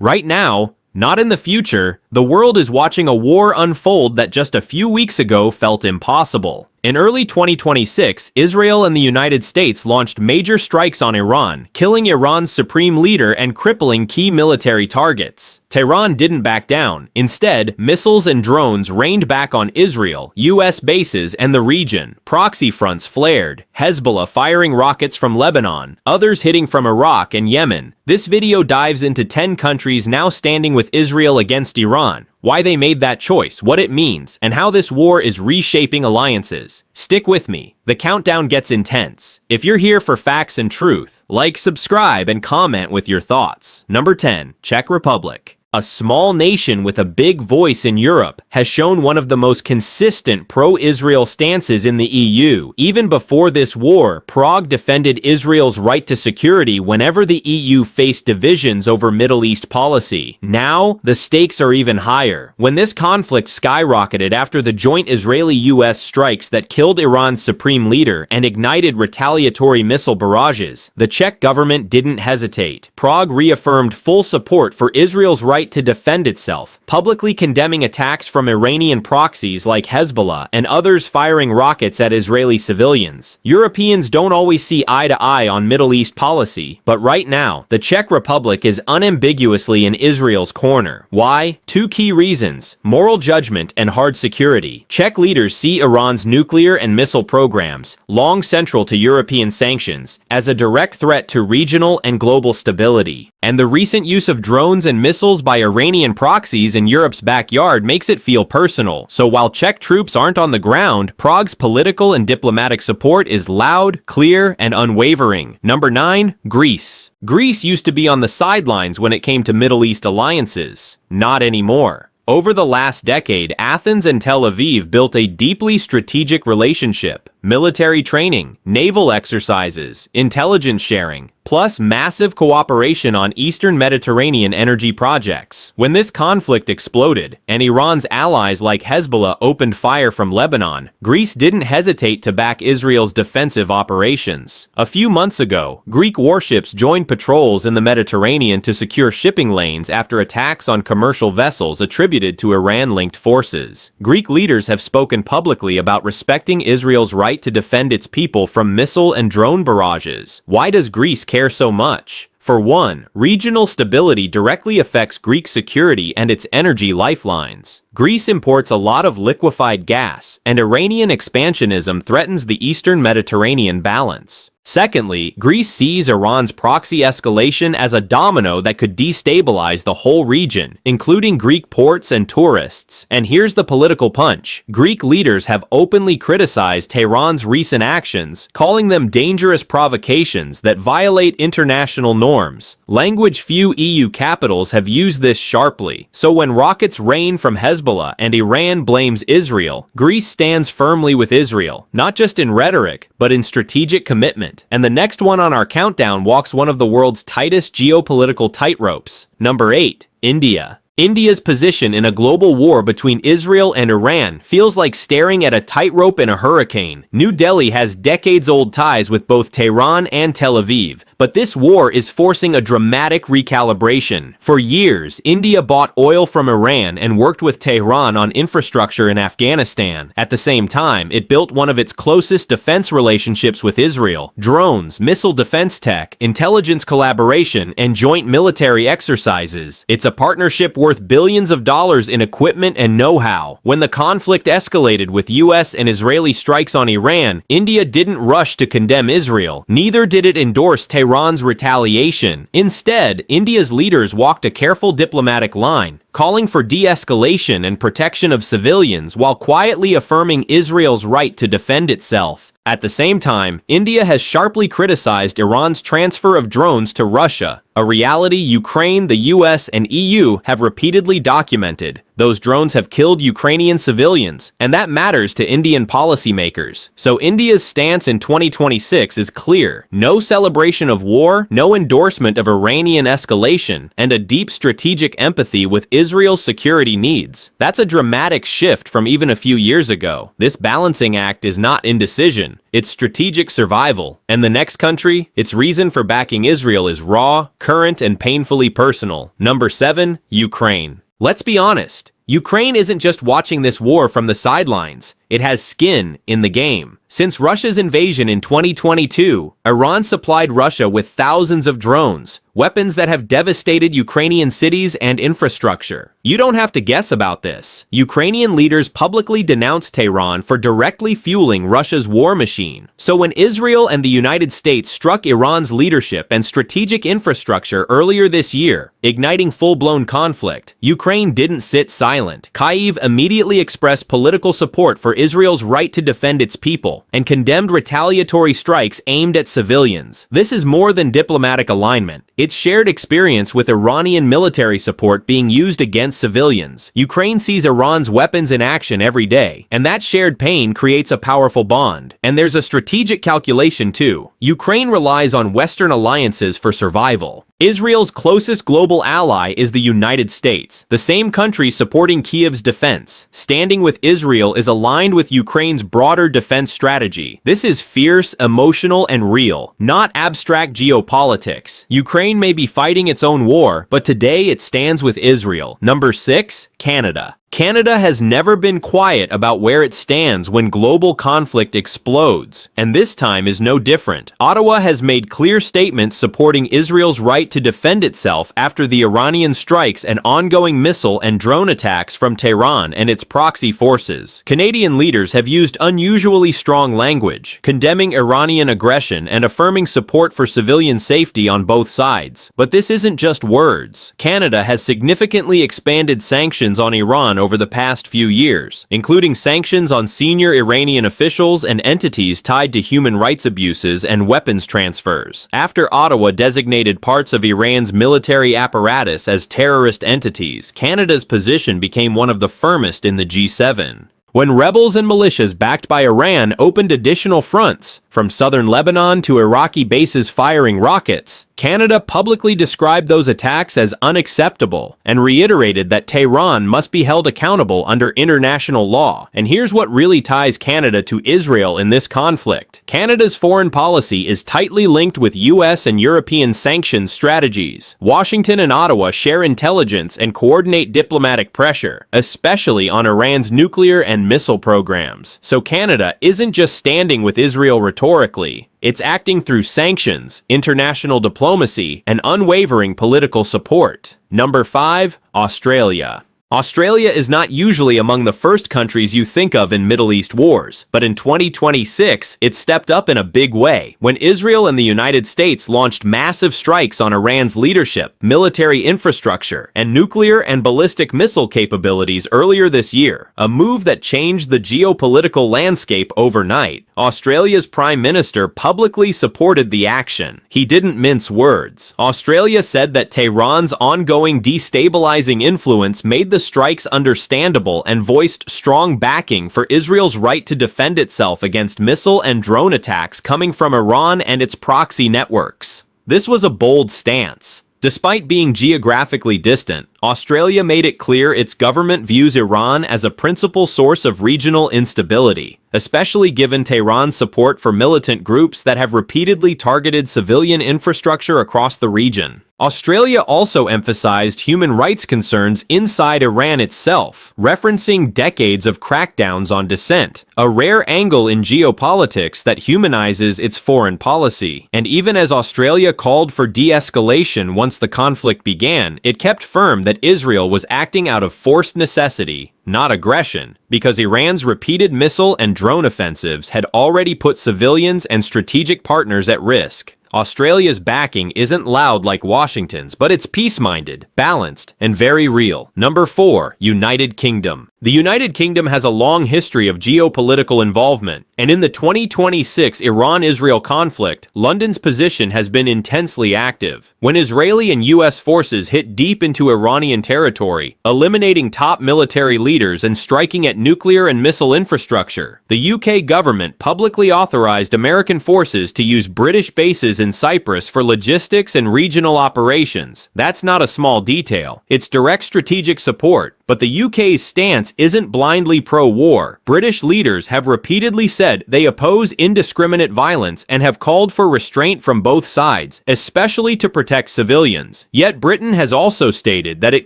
Right now, not in the future, the world is watching a war unfold that just a few weeks ago felt impossible. In early 2026, Israel and the United States launched major strikes on Iran, killing Iran's supreme leader and crippling key military targets. Tehran didn't back down. Instead, missiles and drones rained back on Israel, U.S. bases, and the region. Proxy fronts flared, Hezbollah firing rockets from Lebanon, others hitting from Iraq and Yemen. This video dives into 10 countries now standing with Israel against Iran, why they made that choice, what it means, and how this war is reshaping alliances. Stick with me. The countdown gets intense. If you're here for facts and truth, like, subscribe, and comment with your thoughts. Number 10. Czech Republic. A small nation with a big voice in Europe has shown one of the most consistent pro-Israel stances in the EU. Even before this war, Prague defended Israel's right to security whenever the EU faced divisions over Middle East policy. Now, the stakes are even higher. When this conflict skyrocketed after the joint Israeli-U.S. strikes that killed Iran's supreme leader and ignited retaliatory missile barrages, the Czech government didn't hesitate. Prague reaffirmed full support for Israel's right to defend itself, publicly condemning attacks from Iranian proxies like Hezbollah and others firing rockets at Israeli civilians. Europeans don't always see eye to eye on Middle East policy, but right now, the Czech Republic is unambiguously in Israel's corner. Why? Two key reasons: moral judgment and hard security. Czech leaders see Iran's nuclear and missile programs, long central to European sanctions, as a direct threat to regional and global stability. And the recent use of drones and missiles by Iranian proxies in Europe's backyard makes it feel personal. So while Czech troops aren't on the ground, Prague's political and diplomatic support is loud, clear, and unwavering. Number 9. Greece. Greece used to be on the sidelines when it came to Middle East alliances. Not anymore. Over the last decade, Athens and Tel Aviv built a deeply strategic relationship. Military training, naval exercises, intelligence sharing, plus massive cooperation on Eastern Mediterranean energy projects. When this conflict exploded, and Iran's allies like Hezbollah opened fire from Lebanon, Greece didn't hesitate to back Israel's defensive operations. A few months ago, Greek warships joined patrols in the Mediterranean to secure shipping lanes after attacks on commercial vessels attributed to Iran-linked forces. Greek leaders have spoken publicly about respecting Israel's right to defend its people from missile and drone barrages. Why does Greece care so much? For one, regional stability directly affects Greek security and its energy lifelines. Greece imports a lot of liquefied gas, and Iranian expansionism threatens the Eastern Mediterranean balance. Secondly, Greece sees Iran's proxy escalation as a domino that could destabilize the whole region, including Greek ports and tourists. And here's the political punch. Greek leaders have openly criticized Tehran's recent actions, calling them dangerous provocations that violate international norms. Language few EU capitals have used this sharply. So when rockets rain from Hezbollah and Iran blames Israel, Greece stands firmly with Israel, not just in rhetoric, but in strategic commitment. And the next one on our countdown walks one of the world's tightest geopolitical tightropes. Number 8. India. India's position in a global war between Israel and Iran feels like staring at a tightrope in a hurricane. New Delhi has decades-old ties with both Tehran and Tel Aviv, but this war is forcing a dramatic recalibration. For years, India bought oil from Iran and worked with Tehran on infrastructure in Afghanistan. At the same time, it built one of its closest defense relationships with Israel: drones, missile defense tech, intelligence collaboration, and joint military exercises. It's a partnership worth billions of dollars in equipment and know-how. When the conflict escalated with U.S. and Israeli strikes on Iran, India didn't rush to condemn Israel. Neither did it endorse Tehran's retaliation. Instead, India's leaders walked a careful diplomatic line, calling for de-escalation and protection of civilians while quietly affirming Israel's right to defend itself. At the same time, India has sharply criticized Iran's transfer of drones to Russia, a reality Ukraine, the US, and EU have repeatedly documented. Those drones have killed Ukrainian civilians, and that matters to Indian policymakers. So India's stance in 2026 is clear. No celebration of war, no endorsement of Iranian escalation, and a deep strategic empathy with Israel's security needs. That's a dramatic shift from even a few years ago. This balancing act is not indecision, it's strategic survival. And the next country, its reason for backing Israel is raw, current, and painfully personal. Number 7, Ukraine. Let's be honest. Ukraine isn't just watching this war from the sidelines. It has skin in the game. Since Russia's invasion in 2022, Iran supplied Russia with thousands of drones, weapons that have devastated Ukrainian cities and infrastructure. You don't have to guess about this. Ukrainian leaders publicly denounced Tehran for directly fueling Russia's war machine. So when Israel and the United States struck Iran's leadership and strategic infrastructure earlier this year, igniting full-blown conflict, Ukraine didn't sit silent. Kyiv immediately expressed political support for Israel's right to defend its people and condemned retaliatory strikes aimed at civilians. This is more than diplomatic alignment. It's shared experience with Iranian military support being used against civilians. Ukraine sees Iran's weapons in action every day, and that shared pain creates a powerful bond. And there's a strategic calculation too. Ukraine relies on Western alliances for survival. Israel's closest global ally is the United States, the same country supporting Kyiv's defense. Standing with Israel is aligned with Ukraine's broader defense strategy. This is fierce, emotional, and real, not abstract geopolitics. Ukraine may be fighting its own war, but today it stands with Israel. Number 6, Canada. Canada has never been quiet about where it stands when global conflict explodes, and this time is no different. Ottawa has made clear statements supporting Israel's right to defend itself after the Iranian strikes and ongoing missile and drone attacks from Tehran and its proxy forces. Canadian leaders have used unusually strong language, condemning Iranian aggression and affirming support for civilian safety on both sides. But this isn't just words. Canada has significantly expanded sanctions on Iran over the past few years, including sanctions on senior Iranian officials and entities tied to human rights abuses and weapons transfers. After Ottawa designated parts of Iran's military apparatus as terrorist entities, Canada's position became one of the firmest in the G7. When rebels and militias backed by Iran opened additional fronts, from southern Lebanon to Iraqi bases firing rockets, Canada publicly described those attacks as unacceptable and reiterated that Tehran must be held accountable under international law. And here's what really ties Canada to Israel in this conflict. Canada's foreign policy is tightly linked with U.S. and European sanctions strategies. Washington and Ottawa share intelligence and coordinate diplomatic pressure, especially on Iran's nuclear and missile programs. So Canada isn't just standing with Israel rhetorically. It's acting through sanctions, international diplomacy, and unwavering political support. Number 5, Australia. Australia is not usually among the first countries you think of in Middle East wars, but in 2026, it stepped up in a big way when Israel and the United States launched massive strikes on Iran's leadership, military infrastructure, and nuclear and ballistic missile capabilities earlier this year, a move that changed the geopolitical landscape overnight. Australia's Prime Minister publicly supported the action. He didn't mince words. Australia said that Tehran's ongoing destabilizing influence made the strikes understandable and voiced strong backing for Israel's right to defend itself against missile and drone attacks coming from Iran and its proxy networks. This was a bold stance. Despite being geographically distant, Australia made it clear its government views Iran as a principal source of regional instability, especially given Tehran's support for militant groups that have repeatedly targeted civilian infrastructure across the region. Australia also emphasized human rights concerns inside Iran itself, referencing decades of crackdowns on dissent, a rare angle in geopolitics that humanizes its foreign policy. And even as Australia called for de-escalation once the conflict began, it kept firm that Israel was acting out of forced necessity, not aggression, because Iran's repeated missile and drone offensives had already put civilians and strategic partners at risk. Australia's backing isn't loud like Washington's, but it's peace-minded, balanced, and very real. Number 4, United Kingdom. The United Kingdom has a long history of geopolitical involvement, and in the 2026 Iran-Israel conflict, London's position has been intensely active. When Israeli and U.S. forces hit deep into Iranian territory, eliminating top military leaders and striking at nuclear and missile infrastructure, the UK government publicly authorized American forces to use British bases in Cyprus for logistics and regional operations. That's not a small detail. It's direct strategic support. But the UK's stance isn't blindly pro-war. British leaders have repeatedly said they oppose indiscriminate violence and have called for restraint from both sides, especially to protect civilians. Yet Britain has also stated that it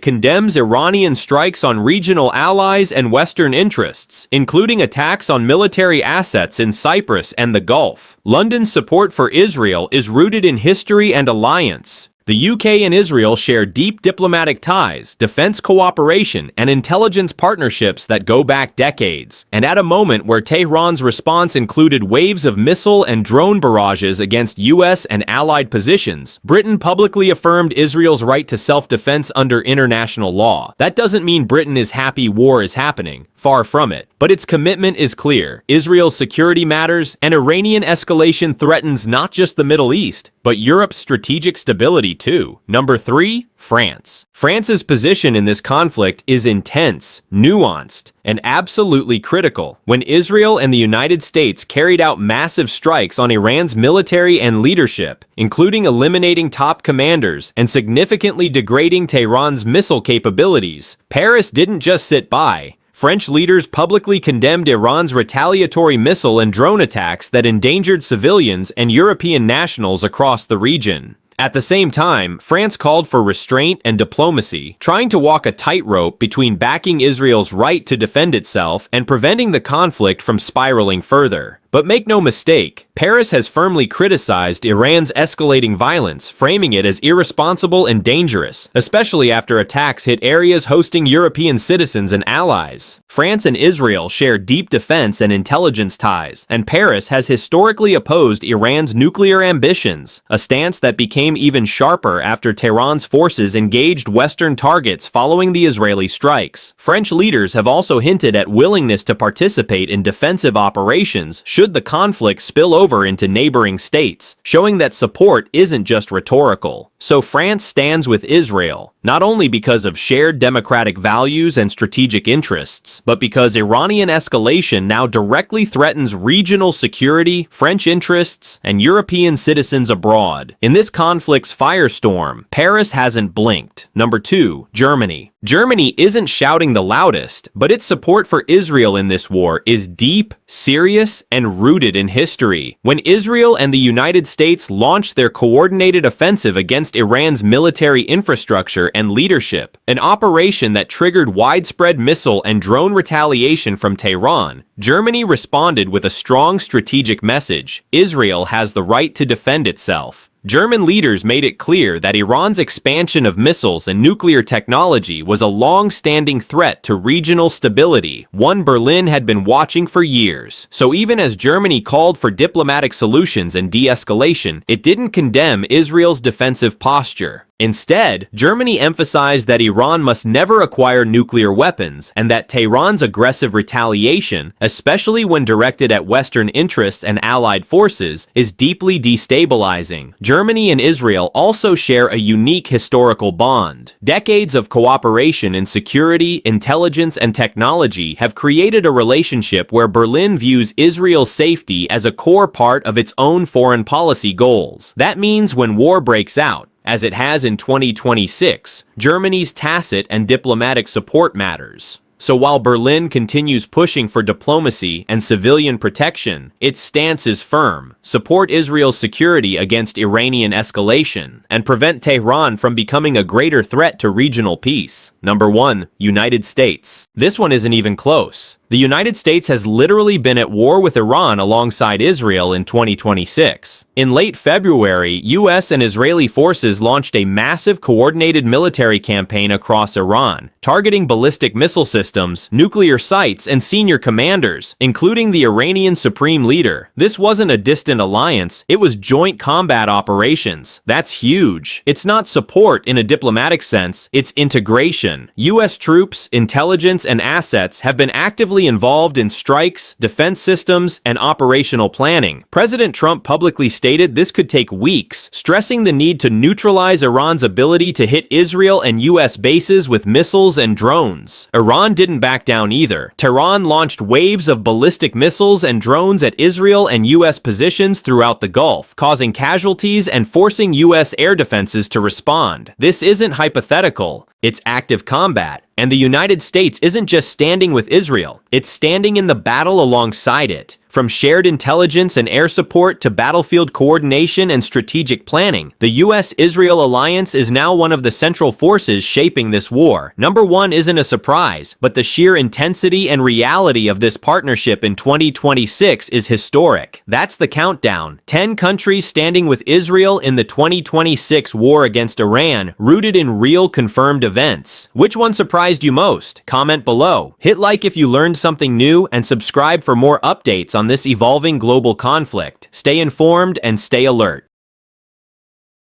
condemns Iranian strikes on regional allies and Western interests, including attacks on military assets in Cyprus and the Gulf. London's support for Israel is rooted in history and alliance. The UK and Israel share deep diplomatic ties, defense cooperation, and intelligence partnerships that go back decades. And at a moment where Tehran's response included waves of missile and drone barrages against US and allied positions, Britain publicly affirmed Israel's right to self-defense under international law. That doesn't mean Britain is happy war is happening. Far from it. But its commitment is clear. Israel's security matters, and Iranian escalation threatens not just the Middle East, but Europe's strategic stability too. Number 3. France. France's position in this conflict is intense, nuanced, and absolutely critical. When Israel and the United States carried out massive strikes on Iran's military and leadership, including eliminating top commanders and significantly degrading Tehran's missile capabilities, Paris didn't just sit by. French leaders publicly condemned Iran's retaliatory missile and drone attacks that endangered civilians and European nationals across the region. At the same time, France called for restraint and diplomacy, trying to walk a tightrope between backing Israel's right to defend itself and preventing the conflict from spiraling further. But make no mistake, Paris has firmly criticized Iran's escalating violence, framing it as irresponsible and dangerous, especially after attacks hit areas hosting European citizens and allies. France and Israel share deep defense and intelligence ties, and Paris has historically opposed Iran's nuclear ambitions, a stance that became even sharper after Tehran's forces engaged Western targets following the Israeli strikes. French leaders have also hinted at willingness to participate in defensive operations should the conflict spill over into neighboring states, showing that support isn't just rhetorical. So France stands with Israel, not only because of shared democratic values and strategic interests, but because Iranian escalation now directly threatens regional security, French interests, and European citizens abroad. In this conflict's firestorm, Paris hasn't blinked. Number 2. Germany. Germany isn't shouting the loudest, but its support for Israel in this war is deep, serious, and rooted in history. When Israel and the United States launched their coordinated offensive against Iran's military infrastructure and leadership, an operation that triggered widespread missile and drone retaliation from Tehran, Germany responded with a strong strategic message: Israel has the right to defend itself. German leaders made it clear that Iran's expansion of missiles and nuclear technology was a long-standing threat to regional stability, one Berlin had been watching for years. So even as Germany called for diplomatic solutions and de-escalation, it didn't condemn Israel's defensive posture. Instead, Germany emphasized that Iran must never acquire nuclear weapons and that Tehran's aggressive retaliation, especially when directed at Western interests and allied forces, is deeply destabilizing. Germany and Israel also share a unique historical bond. Decades of cooperation in security, intelligence, and technology have created a relationship where Berlin views Israel's safety as a core part of its own foreign policy goals. That means when war breaks out, as it has in 2026, Germany's tacit and diplomatic support matters. So while Berlin continues pushing for diplomacy and civilian protection, its stance is firm: support Israel's security against Iranian escalation, and prevent Tehran from becoming a greater threat to regional peace. Number 1. United States. This one isn't even close. The United States has literally been at war with Iran alongside Israel in 2026. In late February, U.S. and Israeli forces launched a massive coordinated military campaign across Iran, targeting ballistic missile systems, nuclear sites, and senior commanders, including the Iranian supreme leader. This wasn't a distant alliance, it was joint combat operations. That's huge. It's not support in a diplomatic sense, it's integration. U.S. troops, intelligence, and assets have been actively involved in strikes, defense systems, and operational planning. President Trump publicly stated this could take weeks, stressing the need to neutralize Iran's ability to hit Israel and U.S. bases with missiles and drones. Iran didn't back down either. Tehran launched waves of ballistic missiles and drones at Israel and U.S. positions throughout the Gulf, causing casualties and forcing U.S. air defenses to respond. This isn't hypothetical. It's active combat. And the United States isn't just standing with Israel, it's standing in the battle alongside it. From shared intelligence and air support to battlefield coordination and strategic planning, the U.S.-Israel alliance is now one of the central forces shaping this war. Number one isn't a surprise, but the sheer intensity and reality of this partnership in 2026 is historic. That's the countdown. 10 countries standing with Israel in the 2026 war against Iran, rooted in real confirmed events. Which one surprised you most? Comment below. Hit like if you learned something new and subscribe for more updates on this evolving global conflict. Stay informed and stay alert.